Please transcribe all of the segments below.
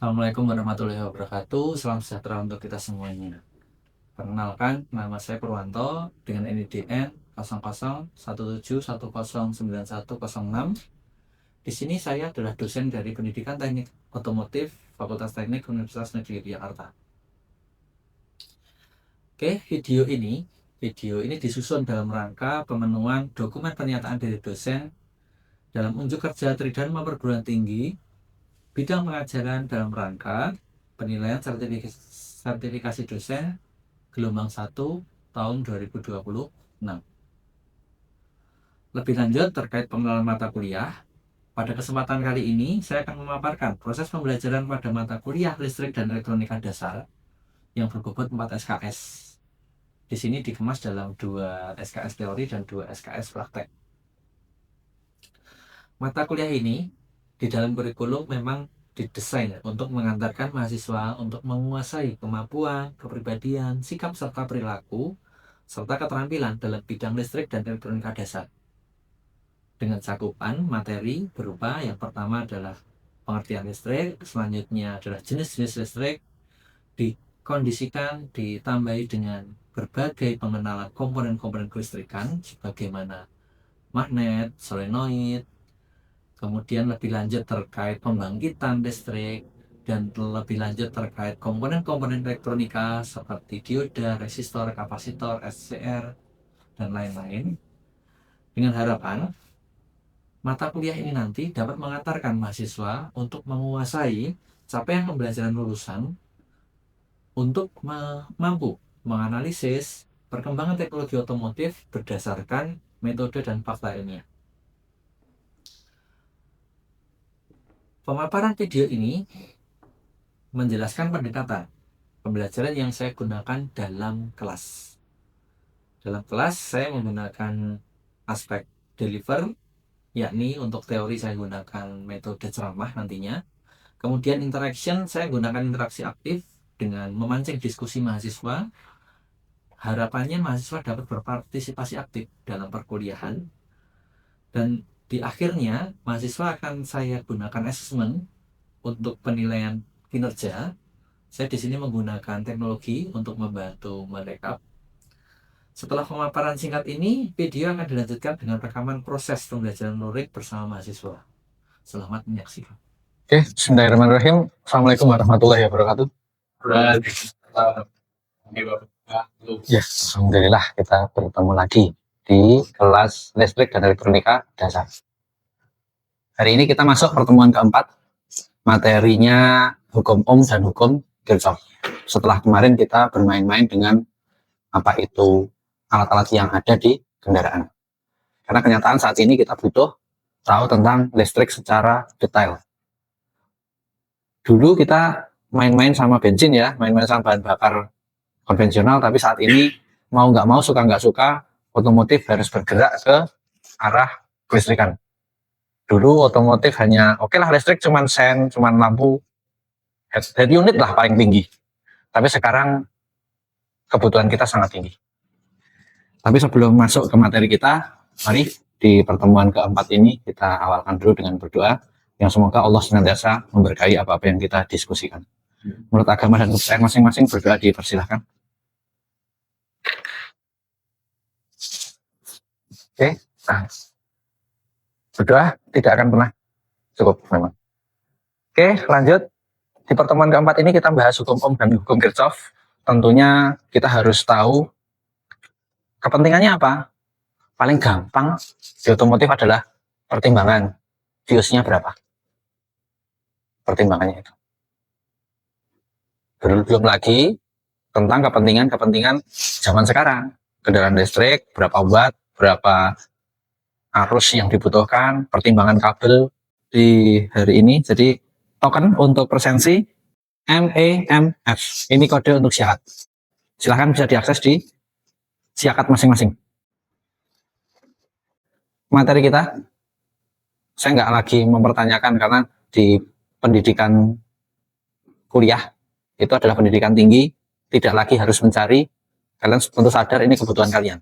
Assalamualaikum warahmatullahi wabarakatuh. Salam sejahtera untuk kita semuanya. Perkenalkan, nama saya Purwanto dengan NIDN 0017109106. Di sini saya adalah dosen dari Pendidikan Teknik Otomotif Fakultas Teknik Universitas Negeri Yogyakarta. Oke, video ini disusun dalam rangka pemenuhan dokumen pernyataan dari dosen dalam unjuk kerja Tridharma Perguruan Tinggi bidang pengajaran dalam rangka penilaian sertifikasi dosen gelombang 1 tahun 2026. Lebih lanjut terkait pengenalan mata kuliah, pada kesempatan kali ini saya akan memaparkan proses pembelajaran pada mata kuliah listrik dan elektronika dasar yang berbobot 4 SKS. Di sini dikemas dalam 2 SKS teori dan 2 SKS praktek. Mata kuliah ini di dalam kurikulum memang didesain untuk mengantarkan mahasiswa untuk menguasai kemampuan, kepribadian, sikap serta perilaku, serta keterampilan dalam bidang listrik dan elektronika dasar. Dengan cakupan materi berupa yang pertama adalah pengertian listrik, selanjutnya adalah jenis-jenis listrik, dikondisikan, ditambahi dengan berbagai pengenalan komponen-komponen kelistrikan sebagaimana magnet, solenoid, kemudian lebih lanjut terkait pembangkitan listrik, dan lebih lanjut terkait komponen-komponen elektronika seperti dioda, resistor, kapasitor, SCR, dan lain-lain. Dengan harapan mata kuliah ini nanti dapat mengantarkan mahasiswa untuk menguasai capaian pembelajaran lulusan untuk mampu menganalisis perkembangan teknologi otomotif berdasarkan metode dan fakta ilmiah. Pemaparan video ini menjelaskan pendekatan pembelajaran yang saya gunakan dalam kelas. Dalam kelas saya menggunakan aspek deliver, yakni untuk teori saya gunakan metode ceramah nantinya. Kemudian interaction saya gunakan interaksi aktif dengan memancing diskusi mahasiswa. Harapannya mahasiswa dapat berpartisipasi aktif dalam perkuliahan. Dan di akhirnya mahasiswa akan saya gunakan assessment untuk penilaian kinerja. Saya di sini menggunakan teknologi untuk membantu merekap. Setelah pemaparan singkat ini, video akan dilanjutkan dengan rekaman proses pembelajaran lurik bersama mahasiswa. Selamat menyaksikan. Oke, bismillahirrahmanirrahim. Assalamualaikum warahmatullahi wabarakatuh. Yes, alhamdulillah kita bertemu lagi di kelas listrik dan elektronika dasar. Hari ini kita masuk pertemuan keempat, materinya hukum Ohm dan hukum Kirchhoff. Setelah kemarin kita bermain-main dengan apa itu alat-alat yang ada di kendaraan. Karena kenyataan saat ini kita butuh tahu tentang listrik secara detail. Dulu kita main-main sama bensin ya, main-main sama bahan bakar konvensional, tapi saat ini mau nggak mau, suka nggak suka, otomotif harus bergerak ke arah kelistrikan. Dulu otomotif hanya oke lah listrik cuman sen, cuman lampu head unit lah paling tinggi. Tapi sekarang kebutuhan kita sangat tinggi. Tapi sebelum masuk ke materi kita, mari di pertemuan keempat ini kita awalkan dulu dengan berdoa yang semoga Allah senantiasa memberkahi apa-apa yang kita diskusikan. Menurut agama dan kepercayaan masing-masing, berdoa dipersilahkan. Oke, nah, berdoa tidak akan pernah cukup memang. Oke, lanjut. Di pertemuan keempat ini kita bahas hukum Ohm dan hukum Kirchhoff. Tentunya kita harus tahu kepentingannya apa. Paling gampang di otomotif adalah pertimbangan biosnya berapa. Pertimbangannya itu. Belum lagi tentang kepentingan zaman sekarang. Kendaraan listrik, berapa watt, berapa arus yang dibutuhkan, pertimbangan kabel di hari ini. Jadi token untuk presensi MEMF. Ini kode untuk syahat. Silahkan bisa diakses di syahat masing-masing. Materi kita, saya nggak lagi mempertanyakan karena di pendidikan kuliah itu adalah pendidikan tinggi, tidak lagi harus mencari, kalian tentu sadar ini kebutuhan kalian.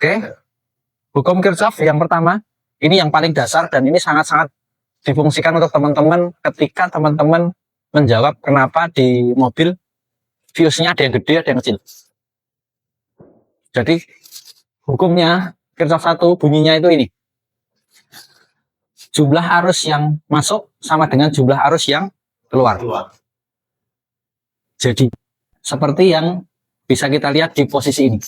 Oke, hukum Kirchhoff yang pertama, ini yang paling dasar dan ini sangat-sangat difungsikan untuk teman-teman ketika teman-teman menjawab kenapa di mobil fuse-nya ada yang gede, ada yang kecil. Jadi hukumnya Kirchhoff 1 bunyinya itu ini. Jumlah arus yang masuk sama dengan jumlah arus yang keluar. Jadi seperti yang bisa kita lihat di posisi ini.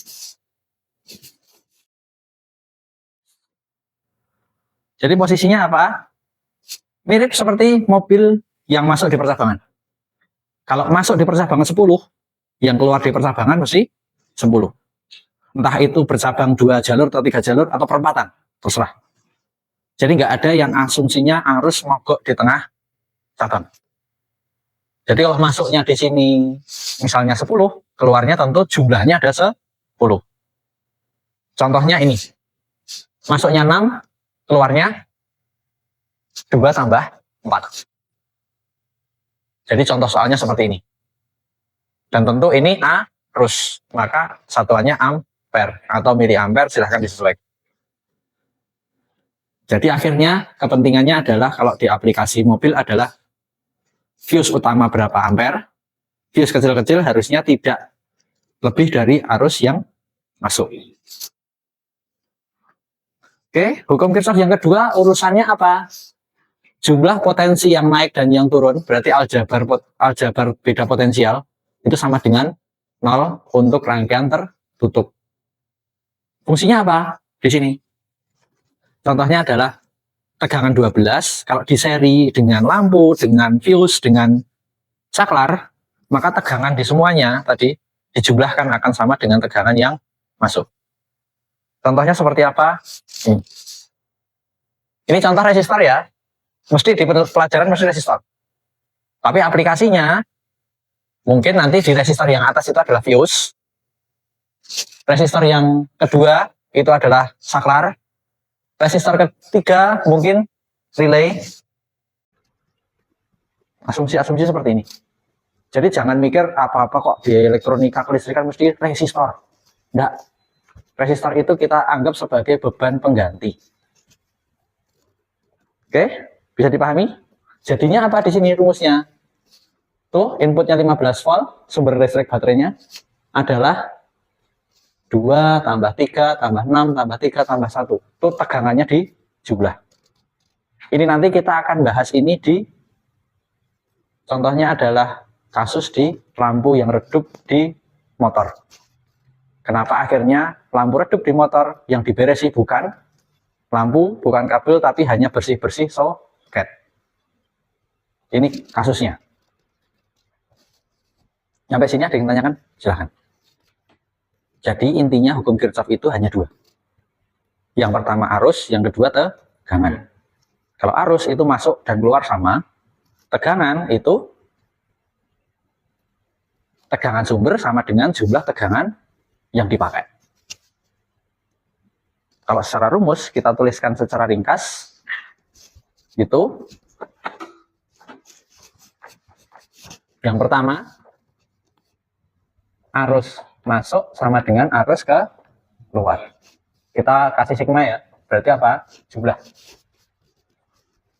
Jadi posisinya apa? Mirip seperti mobil yang masuk di percabangan. Kalau masuk di percabangan 10, yang keluar di percabangan mesti 10. Entah itu bercabang 2 jalur atau 3 jalur atau perempatan, terserah. Jadi nggak ada yang asumsinya arus mogok di tengah cabang. Jadi kalau masuknya di sini misalnya 10, keluarnya tentu jumlahnya ada 10. Contohnya ini. Masuknya 6, keluarnya 2 tambah 4. Jadi contoh soalnya seperti ini. Dan tentu ini arus, maka satuannya ampere atau miliampere, silahkan disesuaikan. Jadi akhirnya kepentingannya adalah kalau di aplikasi mobil adalah fuse utama berapa ampere, fuse kecil-kecil harusnya tidak lebih dari arus yang masuk. Oke, hukum Kirchhoff yang kedua urusannya apa? Jumlah potensi yang naik dan yang turun, berarti aljabar beda potensial, itu sama dengan 0 untuk rangkaian tertutup. Fungsinya apa? Di sini. Contohnya adalah tegangan 12, kalau di seri dengan lampu, dengan fuse, dengan saklar, maka tegangan di semuanya tadi dijumlahkan akan sama dengan tegangan yang masuk. Contohnya seperti apa? Ini contoh resistor ya. Mesti di pelajaran mesti resistor. Tapi aplikasinya mungkin nanti di resistor yang atas itu adalah fuse. Resistor yang kedua itu adalah saklar. Resistor ketiga mungkin relay. Asumsi-asumsi seperti ini. Jadi jangan mikir apa-apa kok di elektronika kelistrikan mesti resistor. Enggak. Resistor itu kita anggap sebagai beban pengganti. Oke, bisa dipahami? Jadinya apa di sini rumusnya? Tuh, inputnya 15 volt, sumber listrik baterainya adalah 2 tambah 3 tambah 6 tambah 3 tambah 1. Itu tegangannya di jumlah. Ini nanti kita akan bahas ini di contohnya adalah kasus di lampu yang redup di motor. Kenapa akhirnya lampu redup di motor yang diberesi bukan lampu, bukan kabel, tapi hanya bersih-bersih soket. Ini kasusnya. Sampai sini ada yang tanyakan? Silahkan. Jadi intinya hukum Kirchhoff itu hanya 2. Yang pertama arus, yang kedua tegangan. Kalau arus itu masuk dan keluar sama, tegangan itu tegangan sumber sama dengan jumlah tegangan yang dipakai. Kalau secara rumus kita tuliskan secara ringkas, gitu. Yang pertama, arus masuk sama dengan arus keluar. Kita kasih sigma ya, berarti apa? Jumlah.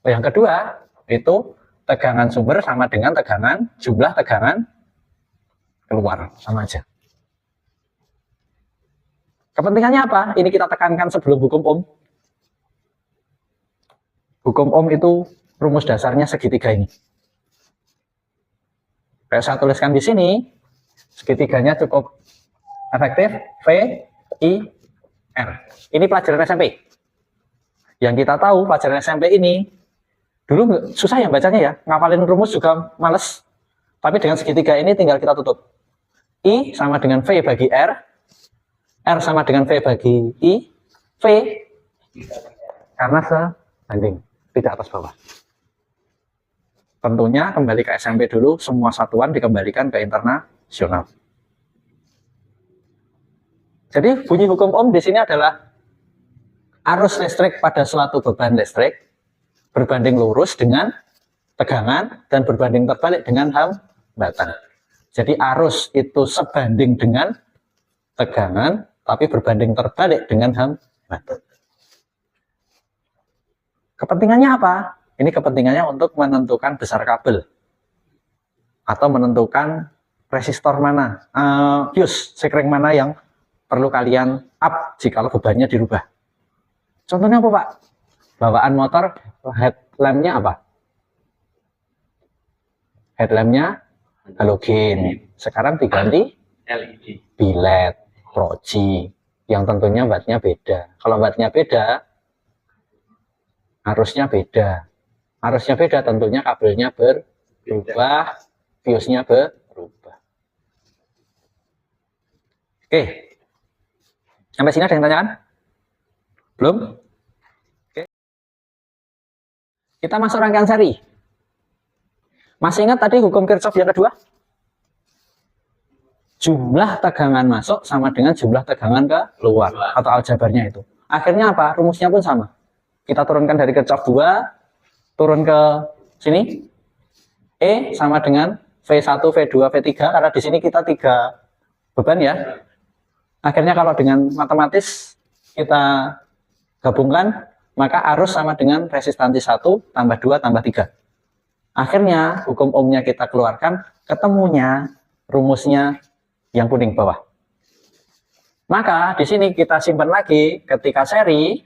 Yang kedua, itu tegangan sumber sama dengan tegangan, jumlah tegangan keluar, sama aja. Kepentingannya apa? Ini kita tekankan sebelum hukum Ohm. Hukum Ohm itu rumus dasarnya segitiga ini. Kayak saya tuliskan di sini, segitiganya cukup efektif, V, I, R. Ini pelajaran SMP. Yang kita tahu pelajaran SMP ini, dulu susah ya bacanya ya, ngapalin rumus juga males. Tapi dengan segitiga ini tinggal kita tutup. I sama dengan V bagi R sama dengan V bagi I, V karena sebanding, tidak atas bawah. Tentunya kembali ke SMP dulu, semua satuan dikembalikan ke internasional. Jadi bunyi hukum Ohm di sini adalah arus listrik pada suatu beban listrik berbanding lurus dengan tegangan dan berbanding terbalik dengan hambatan. Jadi arus itu sebanding dengan tegangan, tapi berbanding terbalik dengan hambatan. Kepentingannya apa? Ini kepentingannya untuk menentukan besar kabel atau menentukan resistor mana, fuse sekring mana yang perlu kalian up jika bebannya dirubah. Contohnya apa Pak? Bawaan motor headlampnya apa? Headlampnya halogen. Sekarang diganti LED. bilet, proji, yang tentunya wattnya beda. Kalau wattnya beda, arusnya beda. Arusnya beda, tentunya kabelnya berubah, fuse-nya berubah. Oke. Sampai sini ada yang tanyakan? Belum? Oke. Kita masuk rangkaian seri. Masih ingat tadi hukum Kirchhoff yang kedua? Jumlah tegangan masuk sama dengan jumlah tegangan keluar atau aljabarnya itu. Akhirnya apa? Rumusnya pun sama. Kita turunkan dari Kirchhoff 2, turun ke sini. E sama dengan V1, V2, V3, karena di sini kita 3 beban ya. Akhirnya kalau dengan matematis kita gabungkan, maka arus sama dengan resistansi 1 tambah 2 tambah 3. Akhirnya hukum ohmnya kita keluarkan, ketemunya rumusnya yang kuning bawah. Maka di sini kita simpan lagi ketika seri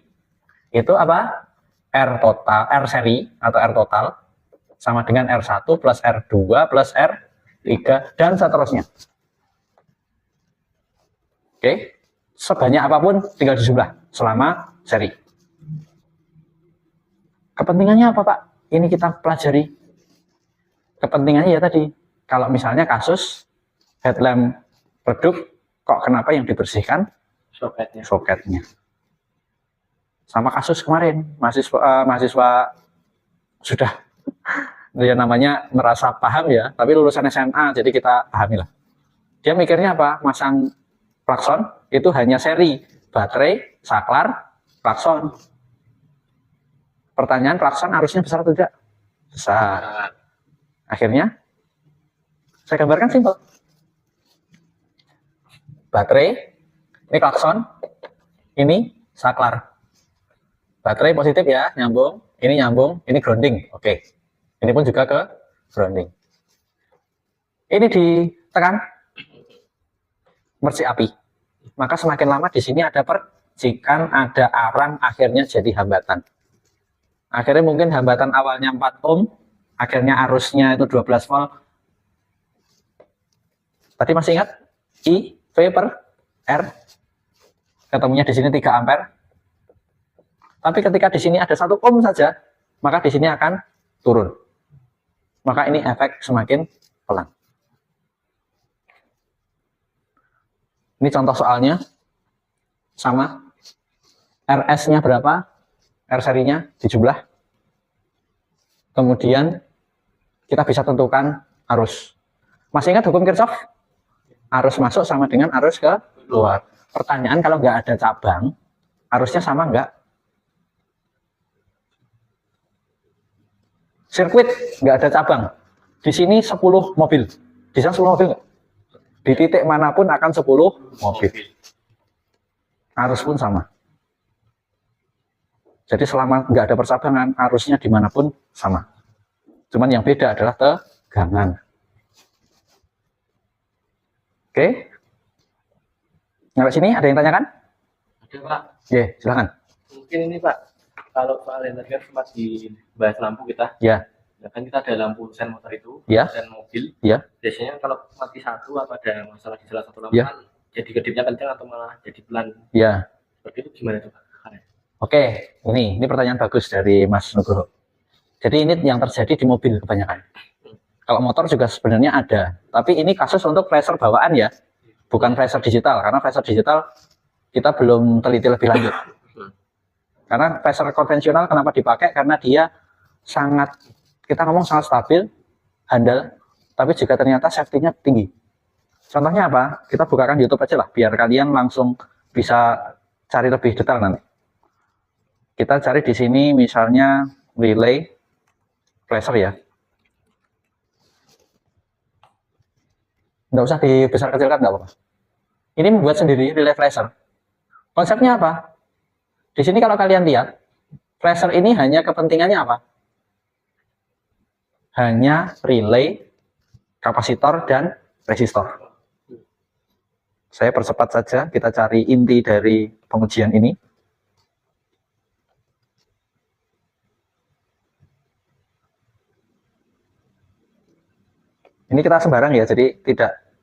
itu apa? R total, R seri atau R total sama dengan R1 plus R2 plus R3 dan seterusnya. Oke, sebanyak apapun tinggal dijumlah selama seri. Kepentingannya apa Pak? Ini kita pelajari. Kepentingannya ya tadi, kalau misalnya kasus headlamp redup, kok kenapa yang dibersihkan? Soketnya. Sama kasus kemarin, mahasiswa sudah dia namanya merasa paham ya, tapi lulusan SMA, jadi kita pahamilah. Dia mikirnya apa? Masang klakson itu hanya seri, baterai, saklar, klakson. Pertanyaan, klakson arusnya besar atau tidak? Besar. Akhirnya, saya gambarkan simpel. Baterai, ini klakson, ini saklar. Baterai positif ya, nyambung, ini grounding. Oke. Ini pun juga ke grounding. Ini ditekan, bersih api. Maka semakin lama di sini ada percikan, ada arang, akhirnya jadi hambatan. Akhirnya mungkin hambatan awalnya 4 ohm, akhirnya arusnya itu 12 volt. Tadi masih ingat? I, V per R. Ketemunya di sini 3 ampere. Tapi ketika di sini ada 1 ohm saja, maka di sini akan turun. Maka ini efek semakin pelan. Ini contoh soalnya. Sama. RS-nya berapa? R serinya dijumlah. Kemudian kita bisa tentukan arus. Masih ingat hukum Kirchhoff? Arus masuk sama dengan arus keluar. Pertanyaan, kalau nggak ada cabang, arusnya sama nggak? Sirkuit nggak ada cabang. Di sini 10 mobil. Di sana 10 mobil nggak? Di titik manapun akan 10 mobil. Arus pun sama. Jadi selama nggak ada percabangan, arusnya dimanapun sama. Cuman yang beda adalah tegangan. Oke. Sampai sini ada yang tanyakan? Ada Pak. Ya, silakan. Mungkin ini Pak, kalau soal yang tadi kan sempat dibahas lampu kita. Ya. Ya kan kita ada lampu sen motor itu, Ya. sen mobil. Ya. Biasanya kalau mati satu apa ada masalah di salah satu lampu Ya. kan jadi kedipnya kencang atau malah jadi pelan. Ya. Seperti itu gimana tuh Pak? Oke, ini pertanyaan bagus dari Mas Nugroho. Jadi ini yang terjadi di mobil kebanyakan. Kalau motor juga sebenarnya ada, tapi ini kasus untuk flasher bawaan ya, bukan flasher digital, karena flasher digital kita belum teliti lebih lanjut. Karena flasher konvensional kenapa dipakai? Karena dia sangat, kita ngomong sangat stabil, handal, tapi juga ternyata safety-nya tinggi. Contohnya apa? Kita bukakan YouTube aja lah, biar kalian langsung bisa cari lebih detail nanti. Kita cari di sini misalnya relay flasher ya. Nggak usah dibesar kecilkan, nggak apa-apa. Ini membuat sendiri relay flasher. Konsepnya apa? Di sini kalau kalian lihat, flasher ini hanya kepentingannya apa? hanya relay, kapasitor, dan resistor. Saya percepat saja, kita cari inti dari pengujian ini. Ini kita sembarang ya, jadi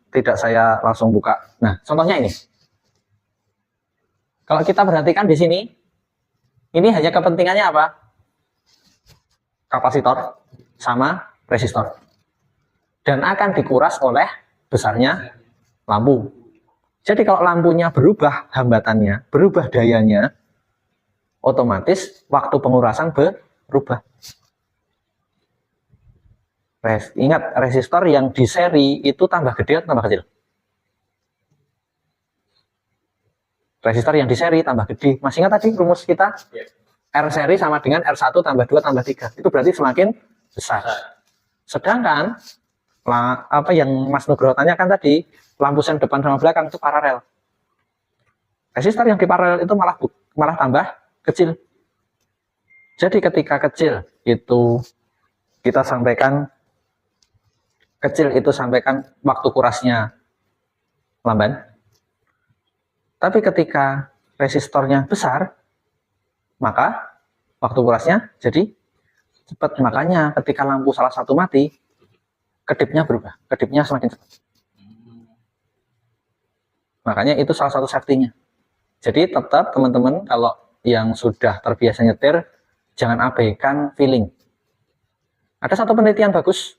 tidak saya langsung buka. Nah, contohnya ini. Kalau kita perhatikan di sini, ini hanya kepentingannya apa? Kapasitor sama resistor. Dan akan dikuras oleh besarnya lampu. Jadi kalau lampunya berubah hambatannya, berubah dayanya, otomatis waktu pengurasan berubah. Ingat, resistor yang di seri itu tambah gede atau tambah kecil? Resistor yang di seri tambah gede. Masih ingat tadi rumus kita? R seri sama dengan R1 tambah 2 tambah 3. Itu berarti semakin besar. Sedangkan apa yang Mas Nugroho tanyakan tadi, lampu sen depan sama belakang itu paralel. Resistor yang di paralel itu malah tambah kecil. Jadi ketika kecil itu kita sampaikan waktu kurasnya lamban. Tapi ketika resistornya besar, maka waktu kurasnya jadi cepat. Makanya ketika lampu salah satu mati, kedipnya berubah, kedipnya semakin cepat. Makanya itu salah satu safety-nya. Jadi tetap teman-teman kalau yang sudah terbiasa nyetir, jangan abaikan feeling. Ada satu penelitian bagus,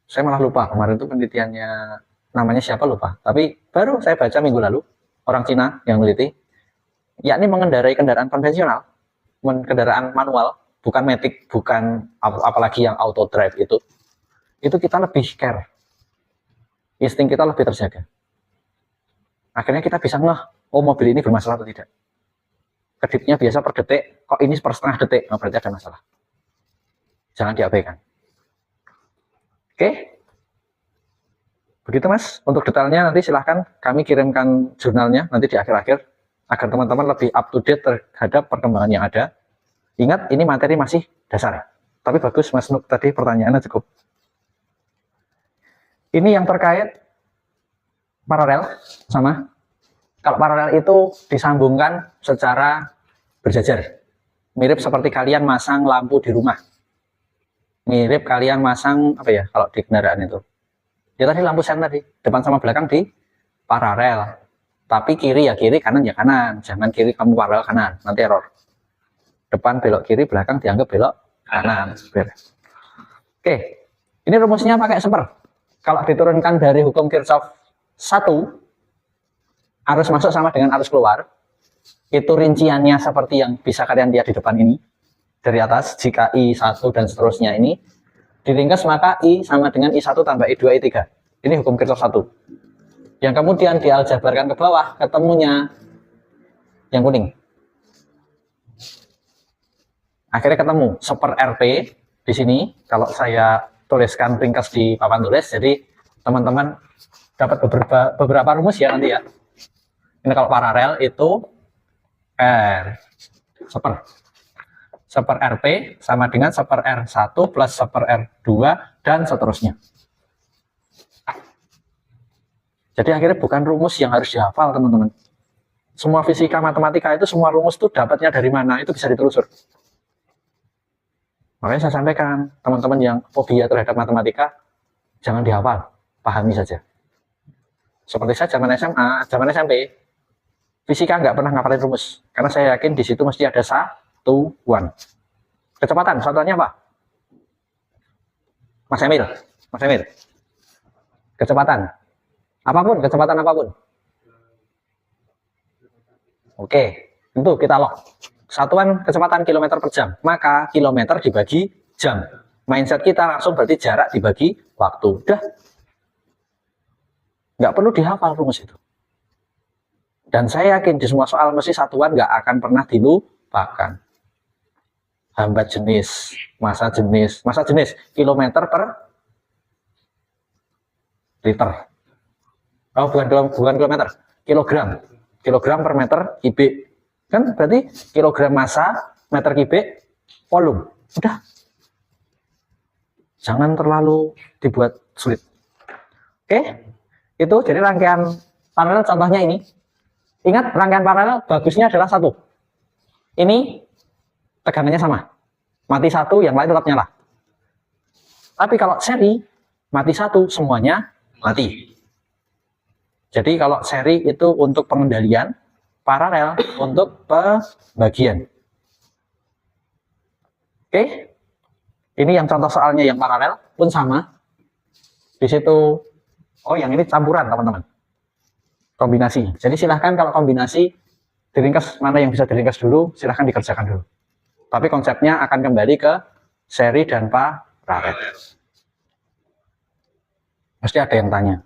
saya malah lupa kemarin itu penelitiannya namanya siapa lupa, tapi baru saya baca minggu lalu, orang Cina yang meneliti, yakni mengendarai kendaraan konvensional, kendaraan manual, bukan matic, bukan apalagi yang auto drive itu kita lebih care, insting kita lebih terjaga. Akhirnya kita bisa ngeh, oh mobil ini bermasalah atau tidak. Kedipnya biasa per detik, kok ini per setengah detik, oh, berarti ada masalah. Jangan diabaikan. Oke, begitu Mas. Untuk detailnya nanti silahkan kami kirimkan jurnalnya nanti di akhir-akhir agar teman-teman lebih up to date terhadap perkembangan yang ada. Ingat, ini materi masih dasar. Tapi bagus Mas Nuk tadi pertanyaannya cukup. Ini yang terkait paralel sama. Kalau paralel itu disambungkan secara berjajar. Mirip seperti kalian masang lampu di rumah. Mirip kalian masang apa ya kalau di kendaraan itu, ya tadi lampu sen tadi depan sama belakang di paralel, tapi kiri ya kiri, kanan ya kanan. Jangan kiri kamu paralel kanan, nanti error. Depan belok kiri, belakang dianggap belok kanan. Oke, ini rumusnya pakai seper. Kalau diturunkan dari hukum Kirchhoff 1, arus masuk sama dengan arus keluar. Itu rinciannya seperti yang bisa kalian lihat di depan ini. Dari atas, jika I1 dan seterusnya ini diringkas, maka I sama dengan I1 tambah I2, I3. Ini hukum Kirchhoff 1. Yang kemudian dialjabarkan ke bawah, ketemunya yang kuning. Akhirnya ketemu seper RP di sini. Kalau saya tuliskan ringkas di papan tulis, jadi teman-teman dapat beberapa rumus ya nanti ya. Ini kalau paralel itu R seper RP sama dengan seper R1 plus seper R2 dan seterusnya. Jadi akhirnya bukan rumus yang harus dihafal teman-teman. Semua fisika matematika itu semua rumus itu dapatnya dari mana itu bisa ditelusur. Makanya saya sampaikan teman-teman yang fobia terhadap matematika jangan dihafal, pahami saja. Seperti saya zaman SMA, zaman SMP, fisika nggak pernah ngapalin rumus karena saya yakin di situ mesti ada satuan. Kecepatan, satuannya apa? Mas Emil. Kecepatan. Kecepatan apapun. Oke, tentu kita log. Satuan kecepatan kilometer per jam. Maka kilometer dibagi jam. Mindset kita langsung berarti jarak dibagi waktu. Udah. Nggak perlu dihafal rumus itu. Dan saya yakin di semua soal mesti satuan nggak akan pernah dilupakan. Hambat jenis, massa jenis, kilometer per liter. Oh, bukan kilometer, kilogram per meter kubik. Kan berarti kilogram massa meter kubik volume. Udah. Jangan terlalu dibuat sulit. Oke, itu jadi rangkaian paralel contohnya ini. Ingat, rangkaian paralel bagusnya adalah satu. Ini tegangannya sama. Mati satu, yang lain tetap nyala. Tapi kalau seri, mati satu, semuanya mati. Jadi kalau seri itu untuk pengendalian, paralel untuk pembagian. Oke, ini yang contoh soalnya yang paralel pun sama. Di situ, oh yang ini campuran teman-teman. Kombinasi. Jadi silahkan kalau kombinasi diringkas, mana yang bisa diringkas dulu, silahkan dikerjakan dulu. Tapi konsepnya akan kembali ke seri dan paralel. Mesti ada yang tanya,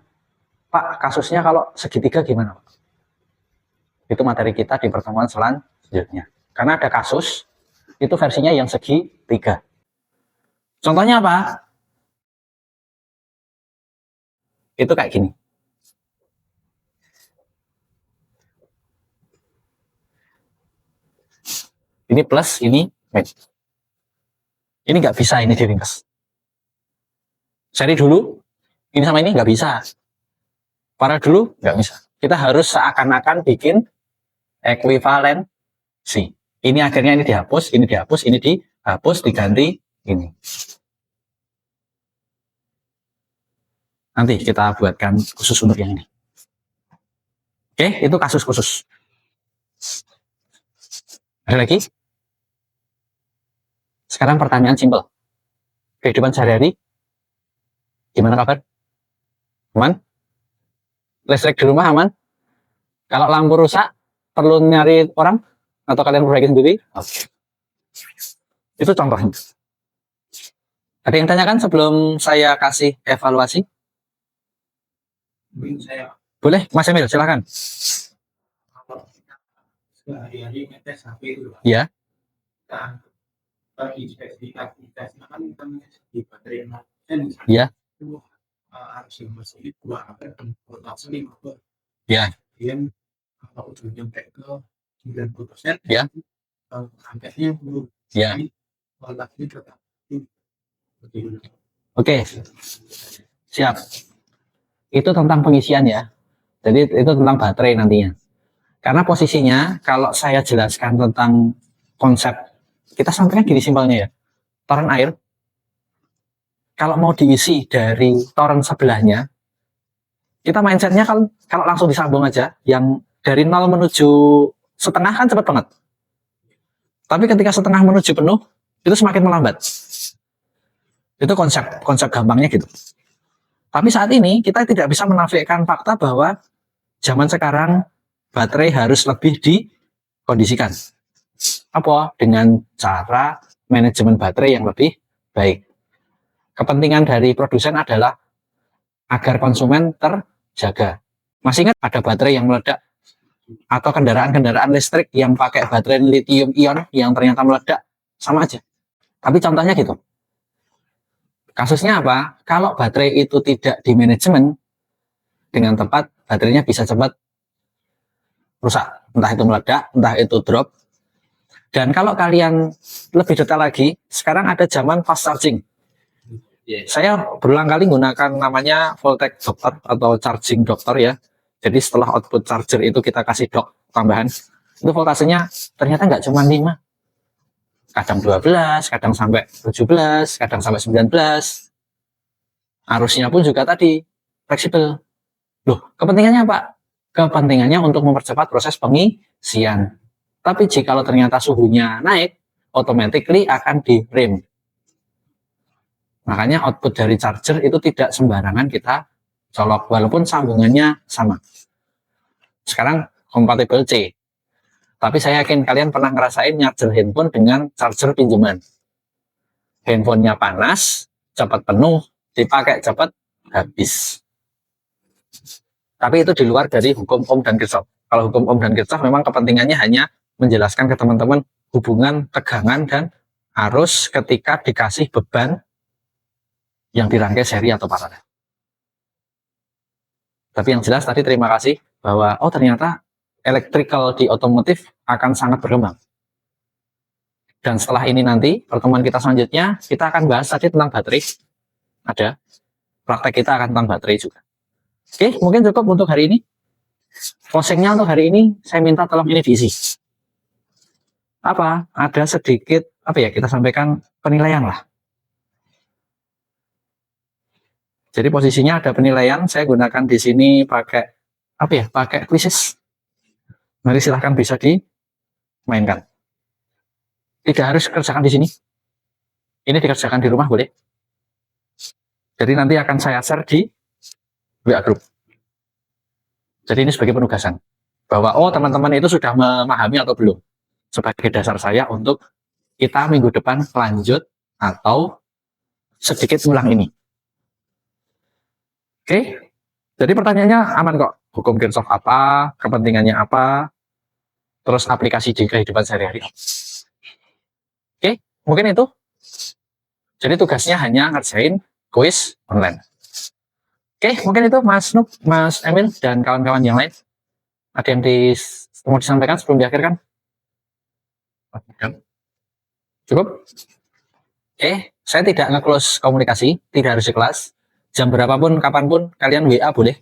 Pak, kasusnya kalau segitiga gimana, Pak? Itu materi kita di pertemuan selanjutnya. Karena ada kasus, itu versinya yang segitiga. Contohnya apa? Itu kayak gini. Ini plus, ini minus. Ini nggak bisa ini diringkas. Seri dulu, ini sama ini nggak bisa. Paralel dulu nggak bisa. Kita harus seakan-akan bikin ekuivalensi. Ini akhirnya ini dihapus, ini dihapus, diganti ini. Nanti kita buatkan khusus untuk yang ini. Oke, itu kasus khusus. Ada lagi? Sekarang pertanyaan simpel. Kehidupan sehari-hari, gimana kabar? Aman? Listrik di rumah aman? Kalau lampu rusak, perlu nyari orang? Atau kalian perbaiki sendiri? Oke. Itu contohnya. Ada yang tanyakan sebelum saya kasih evaluasi? Boleh, Mas Emil, silakan. Sehari-hari ngetes HP itu, Pak. Ya. Bagi spesifikasi kan di baterai 0%, Ya. itu harus masih 2 ampere dan voltase 5 volt. Ya. Kemudian kalau udah nyampe ke 90%, Ya. ampere-nya turun. Ya. Jadi, voltasenya tetap bagaimana? Oke. Siap. Itu tentang pengisian ya. Jadi itu tentang baterai nantinya. Karena posisinya kalau saya jelaskan tentang konsep, kita sampaikan gini simpelnya ya. Toren air, kalau mau diisi dari toren sebelahnya, kita mindsetnya kalau langsung disambung aja, yang dari 0 menuju setengah kan cepat banget. Tapi ketika setengah menuju penuh, itu semakin melambat. Itu konsep gampangnya gitu. Tapi saat ini kita tidak bisa menafikan fakta bahwa zaman sekarang baterai harus lebih dikondisikan. Apa? Dengan cara manajemen baterai yang lebih baik. Kepentingan dari produsen adalah agar konsumen terjaga. Masih ingat ada baterai yang meledak? Atau kendaraan-kendaraan listrik yang pakai baterai lithium ion yang ternyata meledak? Sama aja. Tapi contohnya gitu. Kasusnya apa? Kalau baterai itu tidak dimanajemen dengan tepat, baterainya bisa cepat rusak. Entah itu meledak, entah itu drop. Dan kalau kalian lebih detail lagi, sekarang ada zaman fast charging. Saya berulang kali menggunakan namanya Voltec Doctor atau Charging Doctor ya. Jadi setelah output charger itu kita kasih dock tambahan, itu voltasenya ternyata nggak cuma 5. Kadang 12, kadang sampai 17, kadang sampai 19. Arusnya pun juga tadi fleksibel. Loh, kepentingannya apa? Kepentingannya untuk mempercepat proses pengisian. Tapi jika ternyata suhunya naik, automatically akan di-rem. Makanya output dari charger itu tidak sembarangan kita colok, walaupun sambungannya sama. Sekarang kompatibel C. Tapi saya yakin kalian pernah ngerasain charger handphone dengan charger pinjaman. Handphonenya panas, cepat penuh, dipakai cepat habis. Tapi itu di luar dari hukum Ohm dan Kirchhoff. Kalau hukum Ohm dan Kirchhoff memang kepentingannya hanya menjelaskan ke teman-teman hubungan tegangan dan arus ketika dikasih beban yang dirangkai seri atau paralel. Tapi yang jelas tadi terima kasih bahwa oh ternyata electrical di otomotif akan sangat berkembang. Dan setelah ini nanti pertemuan kita selanjutnya kita akan bahas tadi tentang baterai. ada. Praktek kita akan tentang baterai juga. Oke, mungkin cukup untuk hari ini. Closingnya untuk hari ini, saya minta tolong ini diisi. Ada sedikit, kita sampaikan penilaian lah. Jadi posisinya ada penilaian, saya gunakan di sini pakai quizzes. Mari silahkan bisa dimainkan. Tidak harus kerjakan di sini. Ini dikerjakan di rumah boleh. Jadi nanti akan saya share di WA group. Jadi ini sebagai penugasan. Bahwa teman-teman itu sudah memahami atau belum. Sebagai dasar saya untuk kita minggu depan lanjut atau sedikit ulang ini. Oke. Jadi pertanyaannya aman kok. Hukum Kirchhoff apa? Kepentingannya apa? Terus aplikasi di kehidupan sehari-hari. Oke, mungkin itu. Jadi tugasnya hanya ngerjain quiz online. Oke, mungkin itu Mas Nuk, Mas Emil, dan kawan-kawan yang lain. Ada yang mau disampaikan sebelum diakhirkan? Cukup? Saya tidak nge-close komunikasi, tidak harus di kelas. Jam berapapun, kapanpun, kalian WA boleh.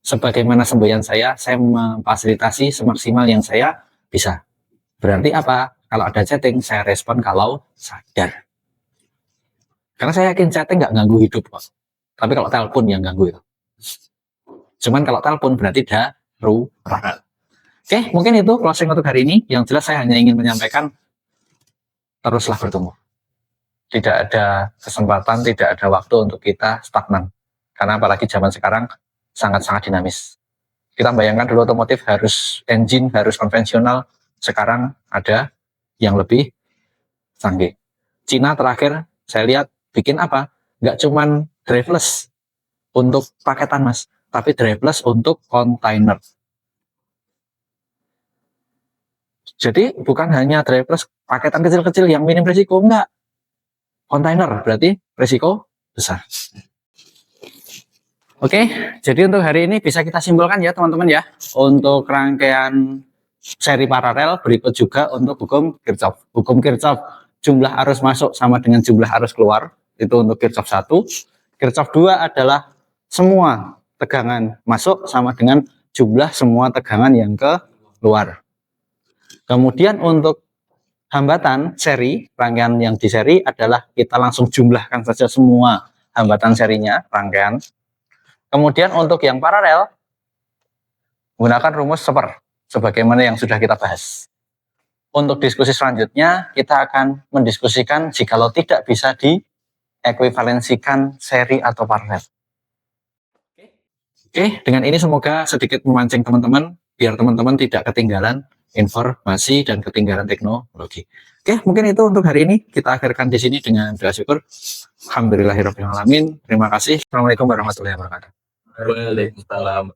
Sebagaimana semboyan saya memfasilitasi semaksimal yang saya bisa. Berarti apa? Kalau ada chatting, saya respon kalau sadar. Karena saya yakin chatting nggak ganggu hidup kok. Tapi kalau telepon yang ganggu itu. Cuman kalau telepon berarti darurat. Oke, mungkin itu closing untuk hari ini. Yang jelas saya hanya ingin menyampaikan teruslah bertumbuh. Tidak ada kesempatan, tidak ada waktu untuk kita stagnan. Karena apalagi zaman sekarang sangat-sangat dinamis. Kita bayangkan dulu otomotif harus engine, harus konvensional. Sekarang ada yang lebih canggih. Cina terakhir saya lihat bikin apa? Nggak cuman driveless untuk paketan mas, tapi driveless untuk kontainer. Jadi bukan hanya driveless paketan kecil-kecil yang minim risiko, enggak. Kontainer berarti risiko besar. Oke, jadi untuk hari ini bisa kita simpulkan ya teman-teman ya. Untuk rangkaian seri paralel berikut juga untuk hukum Kirchhoff. Hukum Kirchhoff, jumlah arus masuk sama dengan jumlah arus keluar. Itu untuk Kirchhoff 1. Kirchhoff 2 adalah semua tegangan masuk sama dengan jumlah semua tegangan yang keluar. Kemudian untuk hambatan seri, rangkaian yang di seri adalah kita langsung jumlahkan saja semua hambatan serinya, rangkaian. Kemudian untuk yang paralel, gunakan rumus seper, sebagaimana yang sudah kita bahas. Untuk diskusi selanjutnya, kita akan mendiskusikan jikalau tidak bisa diekuivalensikan seri atau paralel. Oke, dengan ini semoga sedikit memancing teman-teman, biar teman-teman tidak ketinggalan informasi dan ketinggalan teknologi. Oke, mungkin itu untuk hari ini. Kita akhirkan di sini dengan doa syukur. Alhamdulillahirabbil alamin. Terima kasih. Assalamualaikum warahmatullahi wabarakatuh. Waalaikumsalam.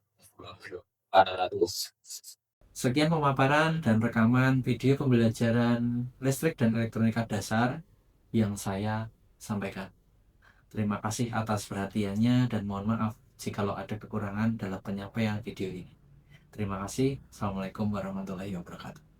Sekian pemaparan dan rekaman video pembelajaran listrik dan elektronika dasar yang saya sampaikan. Terima kasih atas perhatiannya dan mohon maaf jikalau ada kekurangan dalam penyampaian video ini. Terima kasih. Assalamualaikum warahmatullahi wabarakatuh.